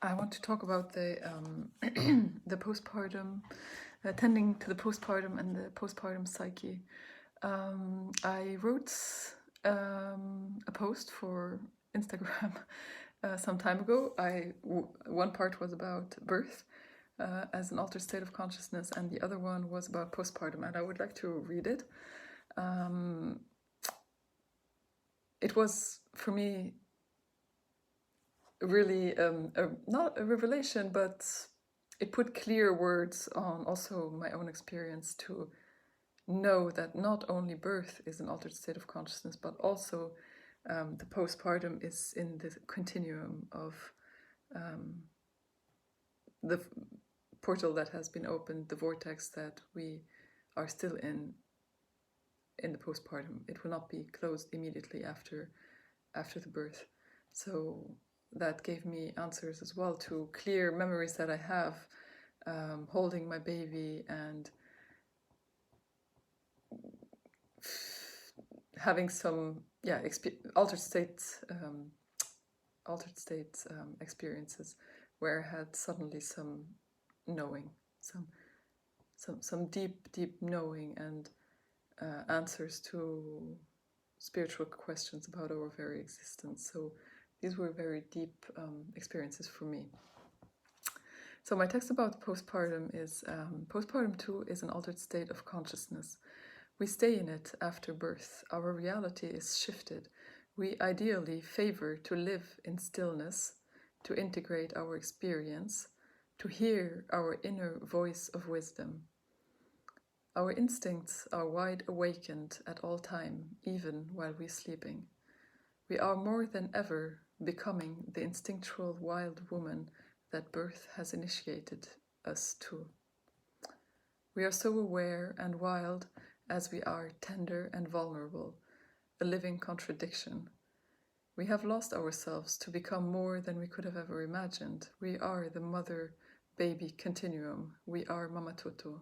I want to talk about the the postpartum, tending to the postpartum and the postpartum psyche. I wrote a post for Instagram some time ago. One part was about birth as an altered state of consciousness, and the other one was about postpartum. And I would like to read it. It was for me really not a revelation, but it put clear words on also my own experience to know that not only birth is an altered state of consciousness, but also the postpartum is in the continuum of the portal that has been opened, the vortex that we are still in the postpartum. It will not be closed immediately after the birth. So that gave me answers as well to clear memories that I have, holding my baby and having some altered state experiences where I had suddenly some knowing, some deep knowing and answers to spiritual questions about our very existence. So these were very deep experiences for me. So my text about postpartum is postpartum too is an altered state of consciousness. We stay in it after birth. Our reality is shifted. We ideally favor to live in stillness, to integrate our experience, to hear our inner voice of wisdom. Our instincts are wide awakened at all time, even while we're sleeping. We are more than ever becoming the instinctual wild woman that birth has initiated us to. We are so aware and wild as we are tender and vulnerable, a living contradiction. We have lost ourselves to become more than we could have ever imagined. We are the mother-baby continuum. We are Mama Toto.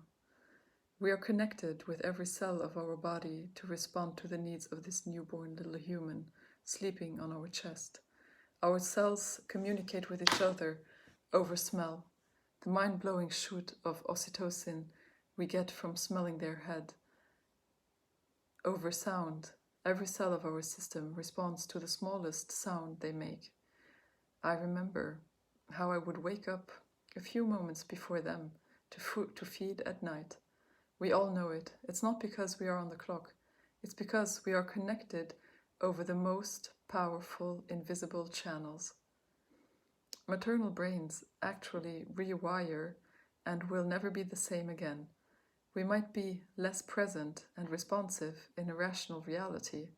We are connected with every cell of our body to respond to the needs of this newborn little human sleeping on our chest. Our cells communicate with each other over smell, the mind-blowing shoot of oxytocin we get from smelling their head. Over sound, every cell of our system responds to the smallest sound they make. I remember how I would wake up a few moments before them to feed at night. We all know it. It's not because we are on the clock. It's because we are connected over the most powerful invisible channels. Maternal brains actually rewire and will never be the same again. We might be less present and responsive in a rational reality,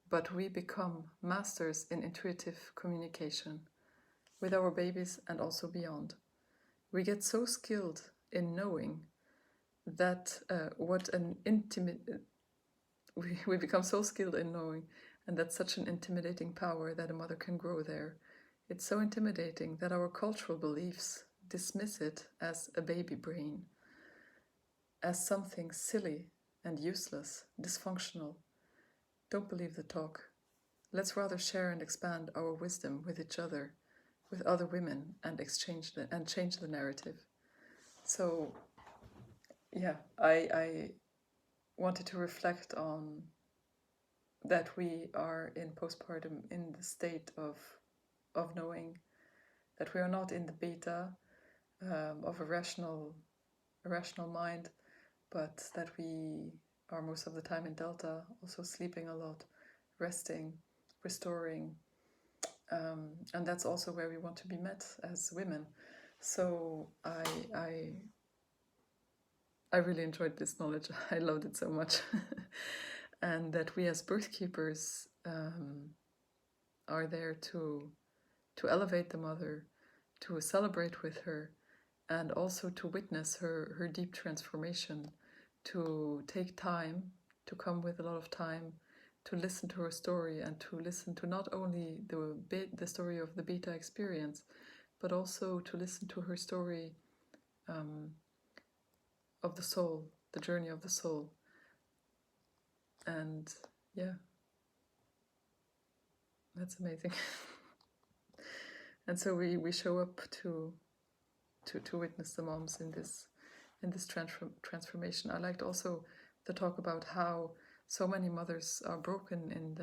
but we become masters in intuitive communication with our babies and also beyond. We get so skilled in knowing that we become so skilled in knowing, and that's such an intimidating power that a mother can grow there. It's so intimidating that our cultural beliefs dismiss it as a baby brain, as something silly and useless, dysfunctional. Don't believe the talk. Let's rather share and expand our wisdom with each other, with other women, and change the narrative. So, yeah, I wanted to reflect on that we are in postpartum in the state of knowing, that we are not in the beta of a rational mind, but that we are most of the time in delta, also sleeping a lot, resting, restoring, and that's also where we want to be met as women. So I really enjoyed this knowledge. I loved it so much. And that we as birth keepers are there to elevate the mother, to celebrate with her, and also to witness her deep transformation, to take time, to come with a lot of time, to listen to her story and to listen to not only the story of the beta experience, but also to listen to her story of the soul, the journey of the soul. And yeah, that's amazing. And so we show up to witness the moms in this transformation. I liked also the talk about how so many mothers are broken in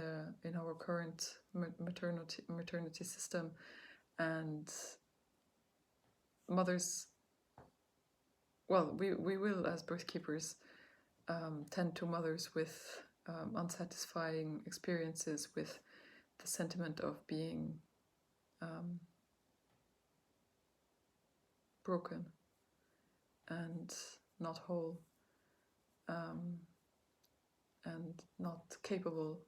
our current maternity system, and mothers, well, we will as birth keepers tend to mothers with unsatisfying experiences, with the sentiment of being broken and not whole, and not capable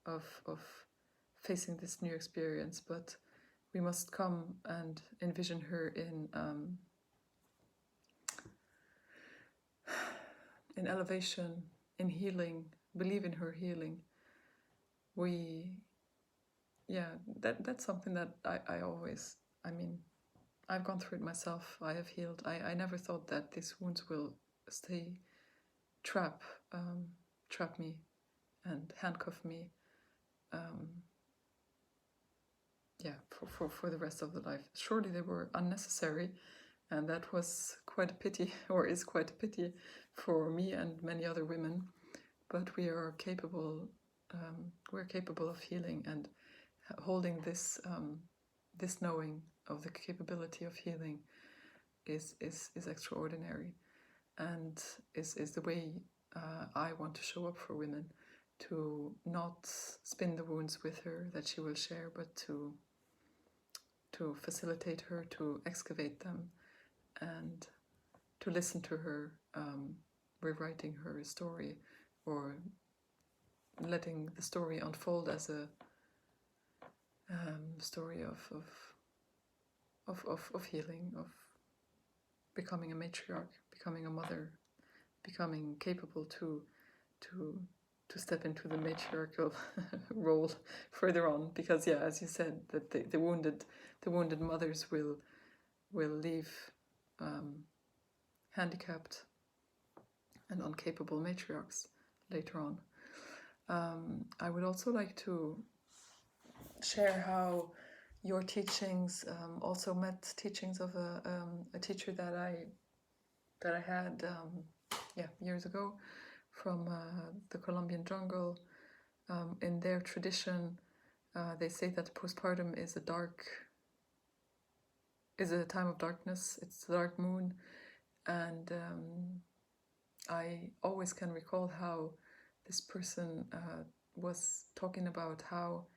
of facing this new experience. But we must come and envision her in elevation, in healing, believe in her healing. That's something that I always, I mean, I've gone through it myself. I have healed. I never thought that these wounds will trap me and handcuff me for the rest of the life. Surely they were unnecessary, and that was quite a pity, or is quite a pity for me and many other women. But we are capable. We're capable of healing, and holding this knowing of the capability of healing is extraordinary, and is the way I want to show up for women, to not spin the wounds with her that she will share, but to facilitate her, to excavate them, and to listen to her rewriting her story, or letting the story unfold as a story of healing, of becoming a matriarch, becoming a mother, becoming capable to step into the matriarchal role further on. Because as you said, that the wounded mothers will leave handicapped and incapable matriarchs later on. I would also like to share how your teachings also met teachings of a teacher that I had years ago, from the Colombian jungle. In their tradition, they say that postpartum is a time of darkness. It's the dark moon, and I always can recall how this person was talking about how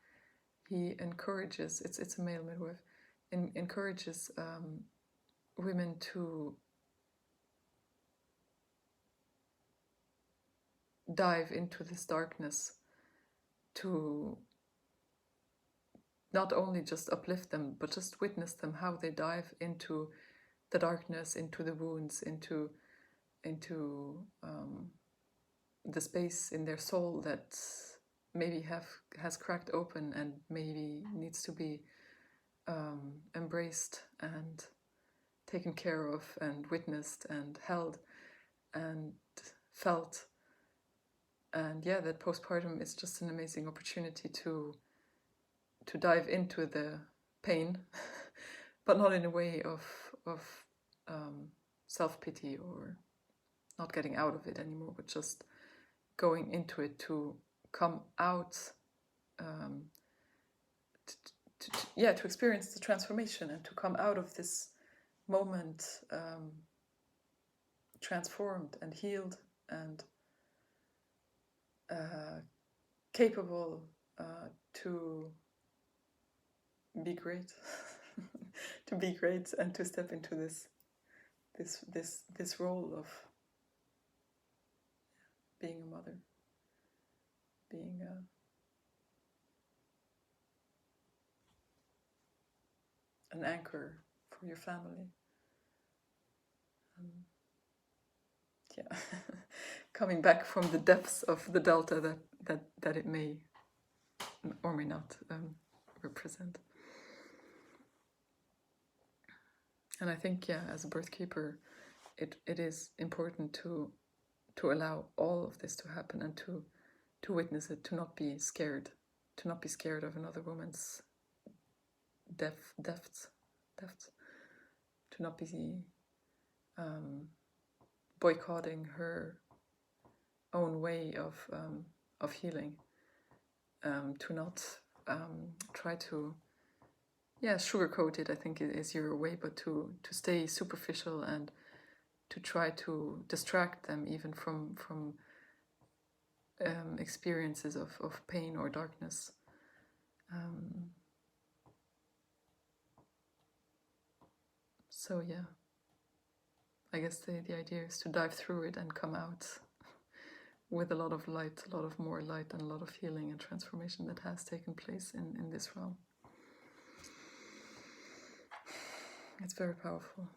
he encourages, it's a male midwife, encourages women to dive into this darkness, to not only just uplift them, but just witness them, how they dive into the darkness, into the wounds, into the space in their soul that maybe has cracked open and maybe needs to be embraced and taken care of and witnessed and held and felt. And that postpartum is just an amazing opportunity to dive into the pain, but not in a way of self-pity or not getting out of it anymore, but just going into it to come out, to experience the transformation and to come out of this moment transformed and healed and capable to be great, to be great, and to step into this role of being a mother, being an anchor for your family. Coming back from the depths of the delta that it may or may not represent. And I think, as a birth keeper, it is important to allow all of this to happen and to witness it, to not be scared of another woman's depth, to not be boycotting her own way of healing, to not try to sugarcoat it, I think is your way, but to stay superficial and to try to distract them even from experiences of pain or darkness. So yeah, I guess the idea is to dive through it and come out with a lot of light, a lot of more light, and a lot of healing and transformation that has taken place in this realm. It's very powerful.